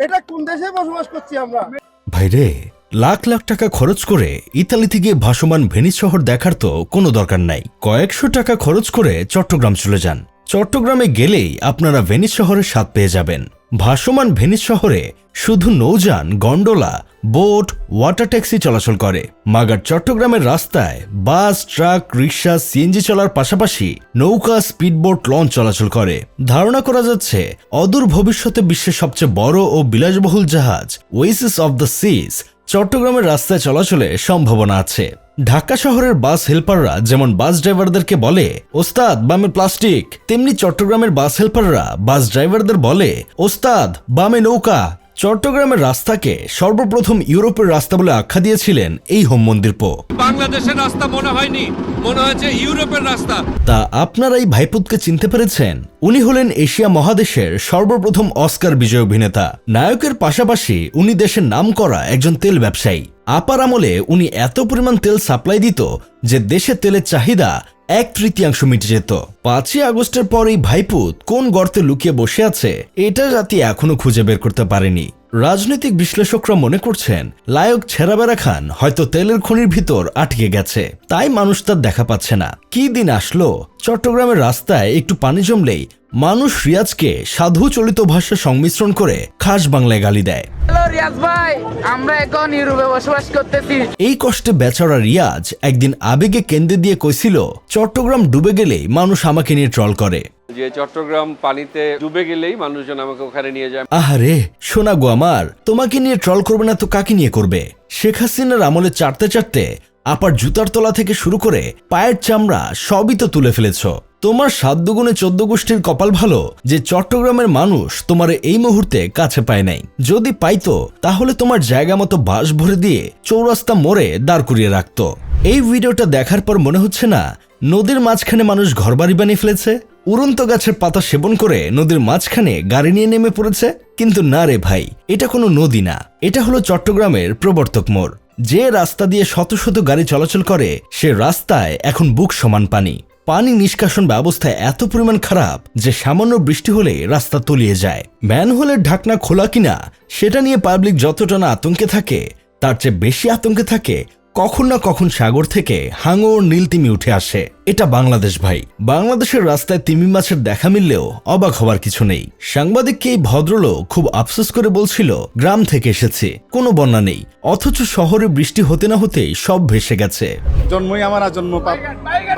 এটা কোন দেশে বসবাস করছি আমরা? ভাইরে, লাখ লাখ টাকা খরচ করে ইতালিতে গিয়ে ভাসমান ভেনিস শহর দেখার তো কোনো দরকার নাই। কয়েকশো টাকা খরচ করে চট্টগ্রাম চলে যান। চট্টগ্রামে গেলেই আপনারা ভেনিস শহরের স্বাদ পেয়ে যাবেন। ভাসমান ভেনিস শহরে শুধু নৌযান, গন্ডোলা, বোট, ওয়াটার ট্যাক্সি চলাচল করে। মাগার চট্টগ্রামের রাস্তায় বাস, ট্রাক, রিক্সা, সিএনজি চলার পাশাপাশি নৌকা, স্পিডবোট, লঞ্চ চলাচল করে। ধারণা করা যাচ্ছে অদূর ভবিষ্যতে বিশ্বের সবচেয়ে বড় ও বিলাসবহুল জাহাজ ওয়েসিস অব দ্য সিজ চট্টগ্রামের রাস্তায় চলাচলে সম্ভাবনা আছে। ঢাকা শহরের বাস হেল্পাররা যেমন বাস ড্রাইভারদেরকে বলে ওস্তাদ বামে প্লাস্টিক, তেমনি চট্টগ্রামের বাস হেল্পাররা বাস ড্রাইভারদের বলে ওস্তাদ বামে নৌকা। চট্টগ্রামের রাস্তাকে সর্বপ্রথম ইউরোপের রাস্তা বলে আখ্যা দিয়েছিলেন এই হোম মন্দির পো। বাংলাদেশের রাস্তা মনে হয়নি, মনে হয়েছে ইউরোপের রাস্তা। তা আপনারা এই ভাইপুতকে চিনতে পেরেছেন? উনি হলেন এশিয়া মহাদেশের সর্বপ্রথম অস্কার বিজয়ী অভিনেতা। নায়কের পাশাপাশি উনি দেশের নাম করা একজন তেল ব্যবসায়ী। আপার আমলে উনি এত পরিমাণ তেল সাপ্লাই দিত যে দেশে তেলের চাহিদা 1/3 মিটে যেত। 5ই আগস্টের পর এই ভাইপুত কোন গর্তে লুকিয়ে বসে আছে এটা জাতি এখনো খুঁজে বের করতে পারেনি। রাজনৈতিক বিশ্লেষকরা মনে করছেন লায়ক ছেঁড়াবেড়া খান হয়তো তেলের খনির ভিতর আটকে গেছে, তাই মানুষ তার দেখা পাচ্ছে না। কি দিন আসলো চট্টগ্রামের রাস্তায় একটু পানি জমলেই মানুষ রিয়াজকে সাধু চলিত ভাষা সংমিশ্রণ করে খাস বাংলায় গালি দেয়। হ্যালো রিয়াজ ভাই, আমরা এখন ইউরোপে বসবাস করতেছি। এই কষ্টে বেচারা রিয়াজ একদিন আবেগে কেন্দ্রে দিয়ে কইছিল চট্টগ্রাম ডুবে গেলেই মানুষ আমাকে নিয়ে ট্রল করে। যে চট্টগ্রাম পানিতে ডুবে গেলেই মানুষজন আমাকে ওখানে নিয়ে যায়। আহারে সোনা গো আমার, তোমাকে নিয়ে ট্রল করবে না তো কাকে নিয়ে করবে? শেখ হাসিনার আমলে চাটতে চাটতে আপার জুতার তলা থেকে শুরু করে পায়ের চামড়া সবই তো তুলে ফেলেছ। তোমার 7 দুগুণে 14 গোষ্ঠীর কপাল ভালো যে চট্টগ্রামের মানুষ তোমার এই মুহূর্তে কাছে পায় নাই। যদি পাইতো তাহলে তোমার জায়গা মতো বাস ভরে দিয়ে চৌরাস্তা মোড়ে দাঁড় করিয়ে রাখতো। এই ভিডিওটা দেখার পর মনে হচ্ছে না নদীর মাঝখানে মানুষ ঘরবাড়ি বানিয়ে ফেলেছে, উড়ন্ত গাছের পাতা সেবন করে নদীর মাঝখানে গাড়ি নিয়ে নেমে পড়েছে? কিন্তু না রে ভাই, এটা কোনো নদী না, এটা হলো চট্টগ্রামের প্রবর্তক মোড়। যে রাস্তা দিয়ে শত শত গাড়ি চলাচল করে সে রাস্তায় এখন বুক সমান পানি। পানি নিষ্কাশন ব্যবস্থা এত পরিমাণ খারাপ যে সামান্য বৃষ্টি হলে রাস্তা তলিয়ে যায়। ম্যানহোলের ঢাকনা খোলা কিনা সেটা নিয়ে পাবলিক যতটা না আতঙ্কে থাকে তার চেয়ে বেশি আতঙ্কে থাকে কখন না কখন সাগর থেকে হাঙর নীলতিমি উঠে আসে। এটা বাংলাদেশ ভাই। বাংলাদেশের রাস্তায় তিমি মাছের দেখা মিললেও অবাক হওয়ার কিছু নেই। সাংবাদিককে এই ভদ্রলোক খুব আফসোস করে বলছিল গ্রাম থেকে এসেছে, কোনো বন্যা নেই, অথচ শহরে বৃষ্টি হতে না হতেই সব ভেসে গেছে। জন্মই আমার আজন্ম পাপ,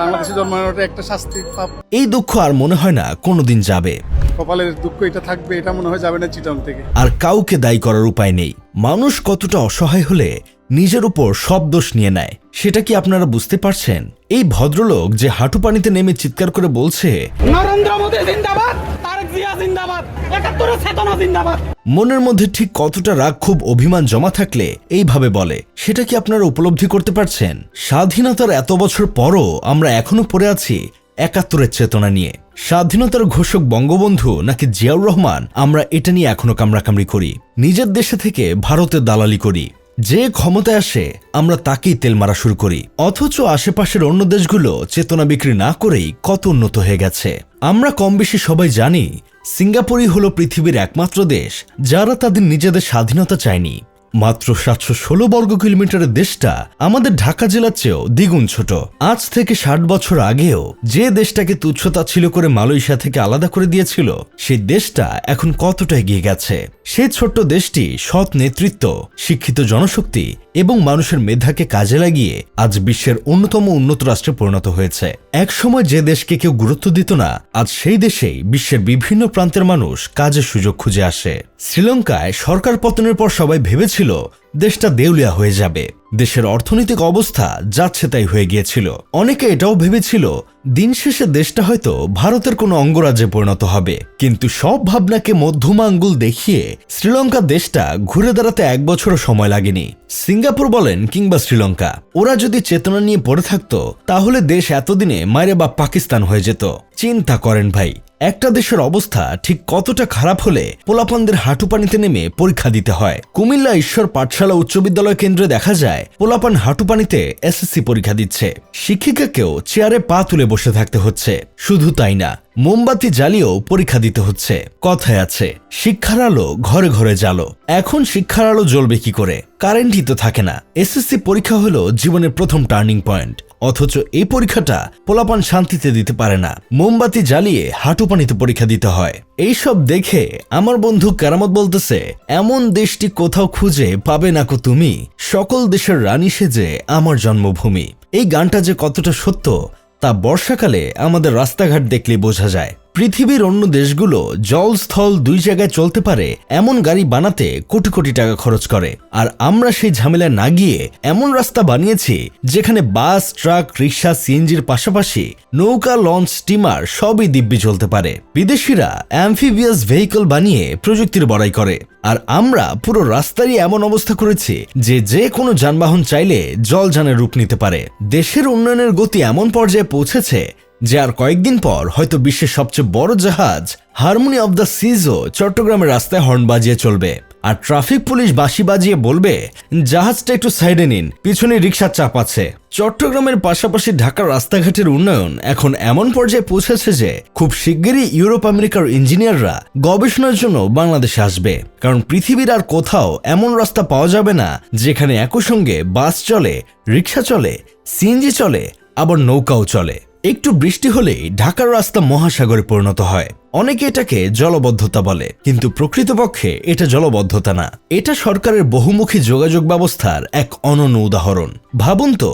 বাংলাদেশে জন্মানোটা একটা শাস্তি পাপ। এই দুঃখ আর মনে হয় না কোনোদিন যাবে। কপালের দুঃখ এটা থাকবে, এটা মনে হয় যাবে না চিটং থেকে। আর কাউকে দায়ী করার উপায় নেই। মানুষ কতটা অসহায় হলে নিজের উপর সব দোষ নিয়ে নেয় সেটা কি আপনারা বুঝতে পারছেন? এই ভদ্রলোক যে হাঁটু পানিতে নেমে চিৎকার করে বলছে নরেন্দ্র মোদি জিন্দাবাদ, তারেক জিয়া জিন্দাবাদ, ৭১ চেতনা জিন্দাবাদ। মনের মধ্যে ঠিক কতটা রাগ, খুব অভিমান জমা থাকলে এইভাবে বলে সেটা কি আপনারা উপলব্ধি করতে পারছেন? স্বাধীনতার এত বছর পরও আমরা এখনো পড়ে আছি ৭১ চেতনা নিয়ে। স্বাধীনতার ঘোষক বঙ্গবন্ধু নাকি জিয়াউর রহমান, আমরা এটা নিয়ে এখনো কামড়াকামড়ি করি, নিজের দেশে থেকে ভারতের দালালি করি। যে ক্ষমতায় আসে আমরা তাকেই তেল মারা শুরু করি, অথচ আশেপাশের অন্য দেশগুলো চেতনা বিক্রি না করেই কত উন্নত হয়ে গেছে। আমরা কম বেশি সবাই জানি সিঙ্গাপুরই হলো পৃথিবীর একমাত্র দেশ যারা তাদের নিজেদের স্বাধীনতা চায়নি। মাত্র 716 বর্গ কিলোমিটারের দেশটা আমাদের ঢাকা জেলার চেয়েও দ্বিগুণ ছোট। আজ থেকে 60 বছর আগেও যে দেশটাকে তুচ্ছতাচ্ছিল্য করে মালয়েশিয়া থেকে আলাদা করে দিয়েছিল সেই দেশটা এখন কতটা এগিয়ে গেছে। সেই ছোট্ট দেশটি সৎ নেতৃত্ব, শিক্ষিত জনশক্তি এবং মানুষের মেধাকে কাজে লাগিয়ে আজ বিশ্বের অন্যতম উন্নত রাষ্ট্রে পরিণত হয়েছে। একসময় যে দেশকে কেউ গুরুত্ব দিত না, আজ সেই দেশেই বিশ্বের বিভিন্ন প্রান্তের মানুষ কাজের সুযোগ খুঁজে আসে। শ্রীলঙ্কায় সরকার পতনের পর সবাই ভেবেছিল দেশটা দেউলিয়া হয়ে যাবে, দেশের অর্থনৈতিক অবস্থা যাচ্ছে তাই হয়ে গিয়েছিল। অনেকে এটাও ভেবেছিল দিন শেষে দেশটা হয়তো ভারতের কোনো অঙ্গরাজ্যে পরিণত হবে। কিন্তু সব ভাবনাকে মধ্যমা আঙ্গুল দেখিয়ে শ্রীলঙ্কা দেশটা ঘুরে দাঁড়াতে 1 বছরও সময় লাগেনি। সিঙ্গাপুর বলেন কিংবা শ্রীলঙ্কা, ওরা যদি চেতনা নিয়ে পড়ে থাকতো তাহলে দেশ এতদিনে মায়েরে বা পাকিস্তান হয়ে যেত। চিন্তা করেন ভাই, একটা দেশের অবস্থা ঠিক কতটা খারাপ হলে পোলাপানদের হাঁটু পানিতে নেমে পরীক্ষা দিতে হয়। কুমিল্লা ঈশ্বর পাঠশালা উচ্চ বিদ্যালয় কেন্দ্রে দেখা যায় পোলাপান হাঁটু পানিতে এসএসসি পরীক্ষা দিচ্ছে। শিক্ষিকাকেও চেয়ারে পা তুলে বসে থাকতে হচ্ছে। শুধু তাই না, মোমবাতি জ্বালিয়েও পরীক্ষা দিতে হচ্ছে। কথায় আছে, শিক্ষার আলো ঘরে ঘরে জ্বালো। এখন শিক্ষার আলো জ্বলবে কি করে? কারেন্টই তো থাকে না। এসএসসি পরীক্ষা হলো জীবনের প্রথম টার্নিং পয়েন্ট, অথচ এই পরীক্ষাটা পোলাপান শান্তিতে দিতে পারে না। মোমবাতি জ্বালিয়ে হাঁটু পানিতে পরীক্ষা দিতে হয়। এইসব দেখে আমার বন্ধু কেরামত বলতেছে, এমন দেশটি কোথাও খুঁজে পাবে না কো তুমি, সকল দেশের রানী সেজে আমার জন্মভূমি। এই গানটা যে কতটা সত্য তা বর্ষাকালে আমাদের রাস্তাঘাট দেখলে বোঝা যায়। পৃথিবীর অন্য দেশগুলো জল স্থল দুই জায়গায় চলতে পারে এমন গাড়ি বানাতে কোটি কোটি টাকা খরচ করে, আর আমরা সেই ঝামেলা না গিয়ে এমন রাস্তা বানিয়েছি যেখানে বাস, ট্রাক, রিক্সা, সিএনজির পাশাপাশি নৌকা, লঞ্চ, স্টিমার সবই দিব্যি চলতে পারে। বিদেশিরা অ্যাম্ফিবিয়াস ভেহিকল বানিয়ে প্রযুক্তির বড়াই করে, আর আমরা পুরো রাস্তারই এমন অবস্থা করেছি যে কোনো যানবাহন চাইলে জলযানের রূপ নিতে পারে। দেশের উন্নয়নের গতি এমন পর্যায়ে পৌঁছেছে যে আর কয়েকদিন পর হয়তো বিশ্বের সবচেয়ে বড় জাহাজ হারমোনি অব দ্য সিজও চট্টগ্রামের রাস্তায় হর্ন বাজিয়ে চলবে, আর ট্রাফিক পুলিশ বাঁশি বাজিয়ে বলবে জাহাজটা একটু সাইডে নিন, পিছনে রিক্সার চাপ আছে। চট্টগ্রামের পাশাপাশি ঢাকার রাস্তাঘাটের উন্নয়ন এখন এমন পর্যায়ে পৌঁছেছে যে খুব শিগগিরই ইউরোপ আমেরিকার ইঞ্জিনিয়াররা গবেষণার জন্য বাংলাদেশে আসবে, কারণ পৃথিবীর আর কোথাও এমন রাস্তা পাওয়া যাবে না যেখানে একই সঙ্গে বাস চলে, রিক্সা চলে, সিএনজি চলে, আবার নৌকাও চলে। একটু বৃষ্টি হলেই ঢাকার রাস্তা মহাসাগরে পরিণত হয়। অনেকে এটাকে জলবদ্ধতা বলে, কিন্তু প্রকৃতপক্ষে এটা জলবদ্ধতা না, এটা সরকারের বহুমুখী যোগাযোগ ব্যবস্থার এক অনন্য উদাহরণ। ভাবুন তো,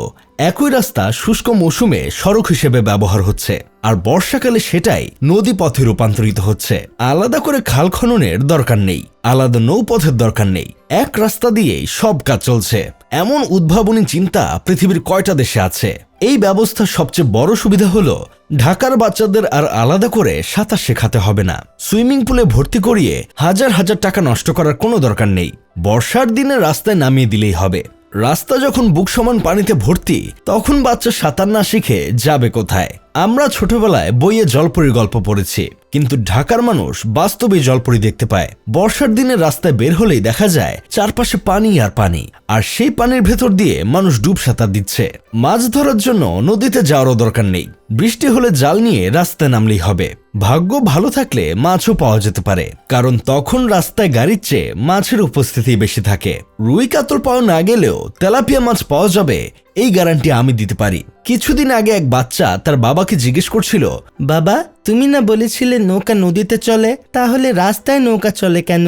একই রাস্তা শুষ্ক মৌসুমে সড়ক হিসেবে ব্যবহার হচ্ছে, আর বর্ষাকালে সেটাই নদী পথে রূপান্তরিত হচ্ছে। আলাদা করে খাল খননের দরকার নেই, আলাদা নৌপথের দরকার নেই, এক রাস্তা দিয়েই সব কাজ চলছে। এমন উদ্ভাবনী চিন্তা পৃথিবীর কয়টা দেশে আছে? এই ব্যবস্থার সবচেয়ে বড় সুবিধা হলো ঢাকার বাচ্চাদের আর আলাদা করে সাঁতার শেখাতে হবে না। সুইমিং পুলে ভর্তি করিয়ে হাজার হাজার টাকা নষ্ট করার কোনো দরকার নেই। বর্ষার দিনে রাস্তায় নামিয়ে দিলেই হবে। রাস্তা যখন বুক সমান পানিতে ভর্তি, তখন বাচ্চা সাঁতার না শিখে যাবে কোথায়? আমরা ছোটবেলায় বইয়ে জলপরীর গল্প পড়েছি, কিন্তু ঢাকার মানুষ বাস্তবে জলপরী দেখতে পায়। বর্ষার দিনে রাস্তায় বের হলেই দেখা যায় চারপাশে পানি আর পানি, আর সেই পানির ভেতর দিয়ে মানুষ ডুব সাঁতার দিচ্ছে। মাছ ধরার জন্য নদীতে যাওয়ারও দরকার নেই, বৃষ্টি হলে জাল নিয়ে রাস্তায় নামলেই হবে। ভাগ্য ভালো থাকলে মাছও পাওয়া যেতে পারে, কারণ তখন রাস্তায় গাড়ির চেয়ে মাছের উপস্থিতি বেশি থাকে। রুই কাতল পাওয়া না গেলেও তেলাপিয়া মাছ পাওয়া যাবে, এই গ্যারান্টি আমি দিতে পারি। কিছুদিন আগে এক বাচ্চা তার বাবাকে জিজ্ঞেস করছিল, বাবা, তুমি না বলেছিলে নৌকা নদীতে চলে, তাহলে রাস্তায় নৌকা চলে কেন?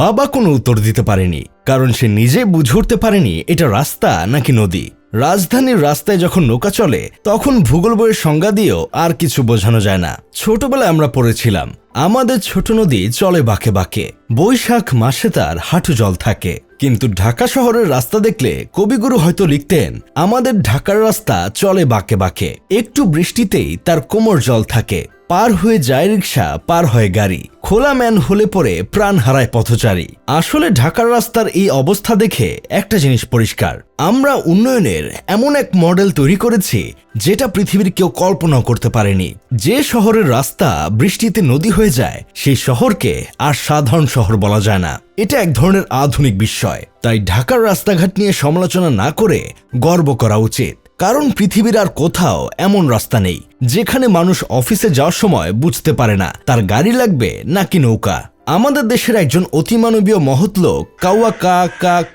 বাবা কোনো উত্তর দিতে পারেনি, কারণ সে নিজে বুঝে উঠতে পারেনি এটা রাস্তা নাকি নদী। রাজধানীর রাস্তায় যখন নৌকা চলে, তখন ভূগোল বইয়ের সংজ্ঞা দিয়েও আর কিছু বোঝানো যায় না। ছোটবেলায় আমরা পড়েছিলাম আমাদের ছোট নদী চলে বাঁকে বাঁকে, বৈশাখ মাসে তার হাঁটু জল থাকে। কিন্তু ঢাকা শহরের রাস্তা দেখলে কবিগুরু হয়তো লিখতেন, আমাদের ঢাকার রাস্তা চলে বাঁকে বাঁকে, একটু বৃষ্টিতেই তার কোমর জল থাকে, পার হয়ে যায় রিক্সা, পার হয় গাড়ি, খোলা ম্যান হলে পরে প্রাণ হারায় পথচারী। আসলে ঢাকার রাস্তার এই অবস্থা দেখে একটা জিনিস পরিষ্কার, আমরা উন্নয়নের এমন এক মডেল তৈরি করেছি যেটা পৃথিবীর কেউ কল্পনাও করতে পারেনি। যে শহরের রাস্তা বৃষ্টিতে নদী হয়ে যায়, সেই শহরকে আর সাধারণ শহর বলা যায় না। এটা এক ধরনের আধুনিক বিস্ময়। তাই ঢাকার রাস্তাঘাট নিয়ে সমালোচনা না করে গর্ব করা উচিত, কারণ পৃথিবীর আর কোথাও এমন রাস্তা নেই যেখানে মানুষ অফিসে যাওয়ার সময় বুঝতে পারে না তার গাড়ি লাগবে নাকি নৌকা। আমাদের দেশের একজন অতিমানবীয় মহৎ লোক কাউয়া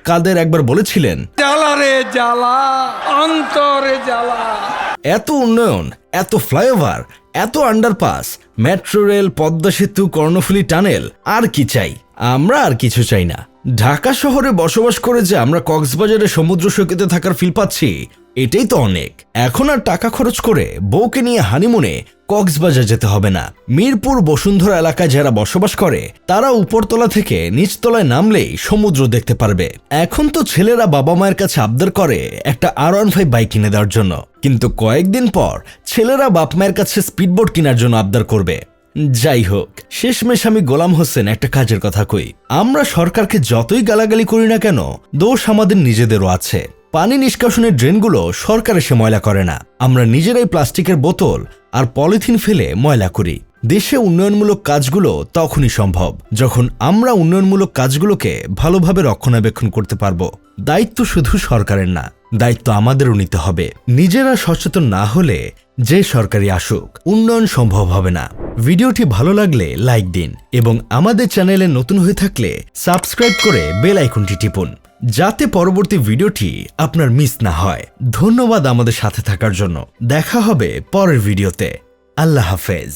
কাদের একবার বলেছিলেন, জ্বালা রে জ্বালা, অন্তরে জ্বালা। এত উন্নয়ন, এত ফ্লাইওভার, এত আন্ডারপাস, মেট্রো রেল, পদ্মা সেতু, কর্ণফুলী টানেল, আর কি চাই? আমরা আর কিছু চাই না। ঢাকা শহরে বসবাস করে যে আমরা কক্সবাজারে সমুদ্র সৈকতে থাকার ফিল পাচ্ছি, এটাই তো অনেক। এখন আর টাকা খরচ করে বউকে নিয়ে হানিমুনে কক্সবাজার যেতে হবে না। মিরপুর, বসুন্ধরা এলাকায় যারা বসবাস করে তারা উপরতলা থেকে নিচতলায় নামলেই সমুদ্র দেখতে পারবে। এখন তো ছেলেরা বাবা মায়ের কাছে আবদার করে একটা R15 বাইক কিনে দেওয়ার জন্য, কিন্তু কয়েকদিন পর ছেলেরা বাপ মায়ের কাছে স্পিডবোট কেনার জন্য আবদার করবে। যাই হোক, শেষমেশ আমি গোলাম হোসেন একটা কাজের কথা কই, আমরা সরকারকে যতই গালাগালি করি না কেন, দোষ আমাদের নিজেদেরও আছে। পানি নিষ্কাশনের ড্রেনগুলো সরকার এসে ময়লা করে না, আমরা নিজেরাই প্লাস্টিকের বোতল আর পলিথিন ফেলে ময়লা করি। দেশে উন্নয়নমূলক কাজগুলো তখনই সম্ভব যখন আমরা উন্নয়নমূলক কাজগুলোকে ভালোভাবে রক্ষণাবেক্ষণ করতে পারবো। দায়িত্ব শুধু সরকারের না, দায়িত্ব আমাদেরও নিতে হবে। নিজেরা সচেতন না হলে যে সরকারি আসুক, উন্নয়ন সম্ভব হবে না। ভিডিওটি ভালো লাগলে লাইক দিন এবং আমাদের চ্যানেলে নতুন হয়ে থাকলে সাবস্ক্রাইব করে বেল আইকনটি টিপুন, যাতে পরবর্তী ভিডিওটি আপনার মিস না হয়। ধন্যবাদ আমাদের সাথে থাকার জন্য। দেখা হবে পরের ভিডিওতে। আল্লাহ হাফেজ।